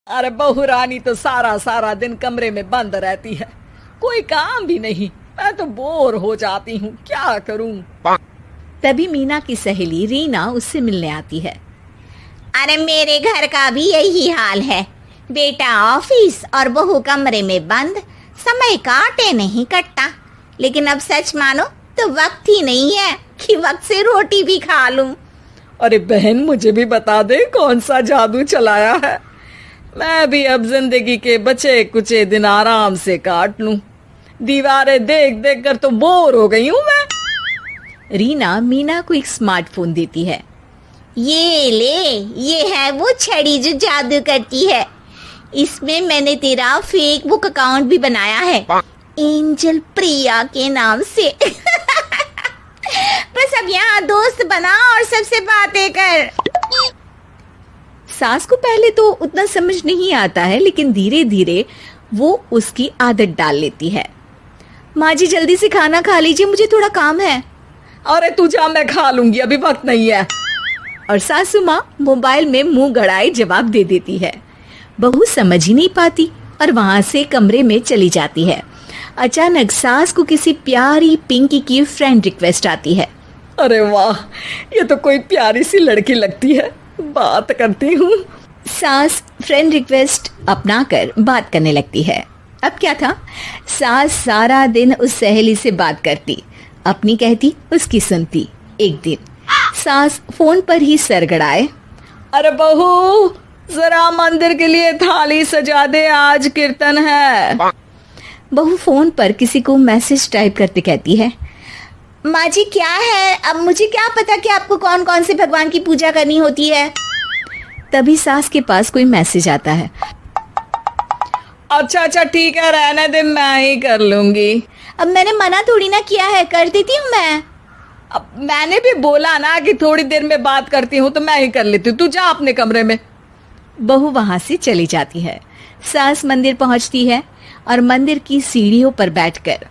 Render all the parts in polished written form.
अरे बहू रानी तो सारा सारा दिन कमरे में बंद रहती है, कोई काम भी नहीं। मैं तो बोर हो जाती हूँ, क्या करूँ। तभी मीना की सहेली रीना उससे मिलने आती है। अरे मेरे घर का भी यही हाल है, बेटा ऑफिस और बहू कमरे में बंद, समय काटे नहीं कटता। लेकिन अब सच मानो तो वक्त ही नहीं है कि वक्त से रोटी भी खा लूं। अरे बहन, मुझे भी बता दे कौन सा जादू चलाया है। मैं भी अब जिंदगी के बचे कुचे दिन आराम से काट लूं। दीवारें देख देख कर तो बोर हो गई हूं मैं। रीना मीना को एक स्मार्टफोन देती है। ये ले, ये है वो छड़ी जो जादू करती है। इसमें मैंने तेरा फेसबुक अकाउंट भी बनाया है, एंजल प्रिया के नाम से। बस अब यहाँ दोस्त बना और सबसे बातें कर। सास को पहले तो उतना समझ नहीं आता है, लेकिन धीरे धीरे वो उसकी आदत डाल लेती है। माँ जी जल्दी से खाना खा लीजिए, मुझे थोड़ा काम है। अरे तू जा, मैं खा लूंगी, अभी वक्त नहीं है। और सासू माँ मोबाइल में मुंह गड़ाए जवाब दे देती है। बहू समझ ही नहीं पाती और वहां से कमरे में चली जाती है। अचानक सास को किसी प्यारी पिंकी की फ्रेंड रिक्वेस्ट आती है। अरे वाह, ये तो कोई प्यारी सी लड़की लगती है, बात करती हूँ। सास फ्रेंड रिक्वेस्ट अपनाकर बात करने लगती है। अब क्या था, सास सारा दिन उस सहेली से बात करती, अपनी कहती, उसकी सुनती। एक दिन सास फोन पर ही सर गड़ाए। अरे बहू, जरा मंदिर के लिए थाली सजा दे, आज कीर्तन है। बहू फोन पर किसी को मैसेज टाइप करते कहती है। माँ जी क्या है, अब मुझे क्या पता कि आपको कौन कौन से भगवान की पूजा करनी होती है। तभी सास के पास कोई मैसेज आता है। अच्छा अच्छा ठीक है, रहने दे, मैं ही कर लूंगी। अब मैंने मना थोड़ी ना किया है, कर देती हूँ मैं। अब मैंने भी बोला ना कि थोड़ी देर में बात करती हूँ, तो मैं ही कर लेती हूँ, तू जा अपने कमरे में। बहू वहां से चली जाती है। सास मंदिर पहुंचती है और मंदिर की सीढ़ियों पर बैठकर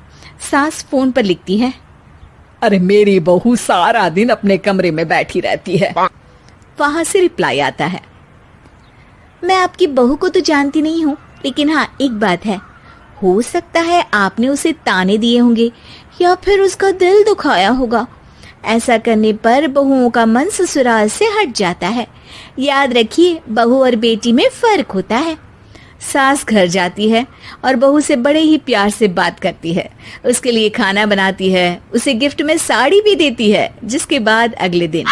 सास फोन पर लिखती है। अरे मेरी बहू सारा दिन अपने कमरे में बैठी रहती है। वहां से रिप्लाई आता है। मैं आपकी बहू को तो जानती नहीं हूँ, लेकिन हाँ एक बात है, हो सकता है आपने उसे ताने दिए होंगे या फिर उसका दिल दुखाया होगा। ऐसा करने पर बहुओं का मन ससुराल से हट जाता है। याद रखिए, बहू और बेटी में फर्क होता है। सास घर जाती है और बहू से बड़े ही प्यार से बात करती है, उसके लिए खाना बनाती है, उसे गिफ्ट में साड़ी भी देती है। जिसके बाद अगले दिन,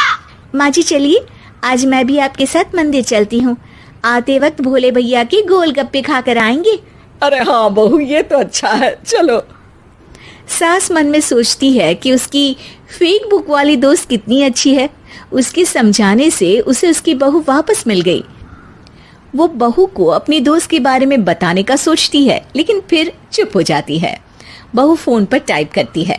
माँ जी चलिए, आज मैं भी आपके साथ मंदिर चलती हूँ, आते वक्त भोले भैया के गोलगप्पे खाकर आएंगे। अरे हाँ बहू, ये तो अच्छा है, चलो। सास मन में सोचती है कि उसकी फेक बुक वाली दोस्त कितनी अच्छी है। उसके समझाने से उसे उसकी बहू वापस मिल गई। वो बहू को अपनी दोस्त के बारे में बताने का सोचती है, लेकिन फिर चुप हो जाती है। बहू फोन पर टाइप करती है।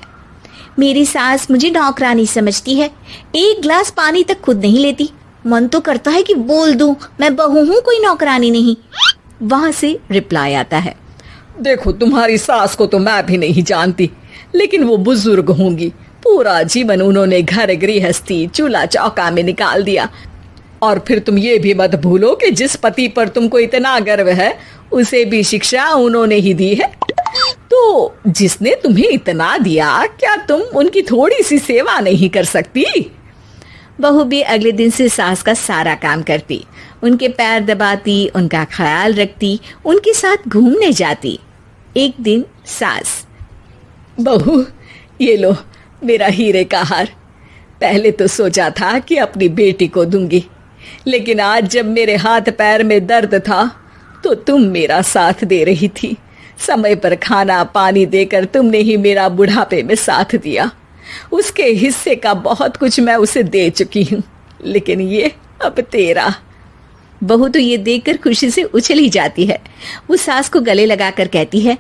मेरी सास मुझे नौकरानी समझती है, एक गिलास पानी तक खुद नहीं लेती। मन तो करता है कि बोल दूं, मैं बहू हूँ, कोई नौकरानी नहीं। वहां से रिप्लाई आता है। देखो, तुम्हारी सास को तो मैं भी नहीं जानती, लेकिन वो बुजुर्ग होंगी। पूरा जीवन उन्होंने घर गृहस्थी चूल्हा चौका में निकाल दिया। और फिर तुम ये भी मत भूलो कि जिस पति पर तुमको इतना गर्व है, उसे भी शिक्षा उन्होंने ही दी है। तो जिसने तुम्हें इतना दिया, क्या तुम उनकी थोड़ी सी सेवा नहीं कर सकती? बहू भी अगले दिन से सास का सारा काम करती, उनके पैर दबाती, उनका ख्याल रखती, उनके साथ घूमने जाती। एक दिन सास, बहू ये लो मेरा हीरे का हार। पहले तो सोचा था कि अपनी बेटी को दूंगी, लेकिन आज जब मेरे हाथ पैर में दर्द था तो तुम मेरा साथ दे रही थी। समय पर खाना पानी देकर तुमने ही मेरा बुढ़ापे में साथ दिया। उसके हिस्से का बहुत कुछ मैं उसे दे चुकी हूँ, लेकिन ये अब तेरा। बहू तो ये देखकर खुशी से उछल ही जाती है। वो सास को गले लगाकर कहती है।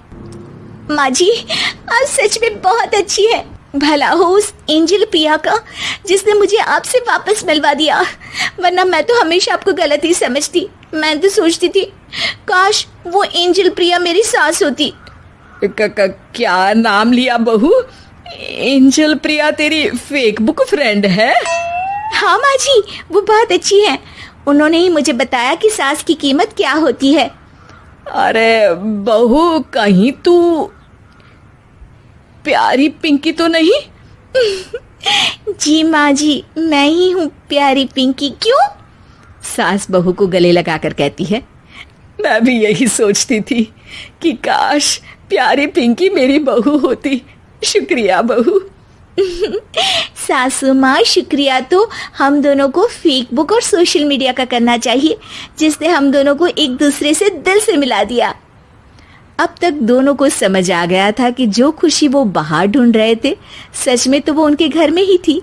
माँ जी आप सच में बहुत अच्छी है। भला हो उस एंजल प्रिया का जिसने मुझे आपसे वापस मिलवा दिया, वरना मैं तो हमेशा आपको गलत ही समझती। मैं तो सोचती थी काश वो एंजल प्रिया मेरी सास होती। क्या नाम लिया बहू? एंजल प्रिया तेरी फेक बुक फ्रेंड है? हाँ माँ जी, वो बहुत अच्छी है। उन्होंने ही मुझे बताया कि सास की कीमत क्या होती है। अरे बहू, कहीं तू प्यारी पिंकी तो नहीं? जी माँ जी, मैं ही हूँ प्यारी पिंकी। क्यों? सास बहू को गले लगाकर कहती है। मैं भी यही सोचती थी कि काश प्यारी पिंकी मेरी बहू होती। शुक्रिया बहू। सासू माँ, शुक्रिया तो हम दोनों को फेसबुक और सोशल मीडिया का करना चाहिए, जिसने हम दोनों को एक दूसरे से दिल से मिला दिया। अब तक दोनों को समझ आ गया था कि जो खुशी वो बाहर ढूंढ रहे थे, सच में तो वो उनके घर में ही थी।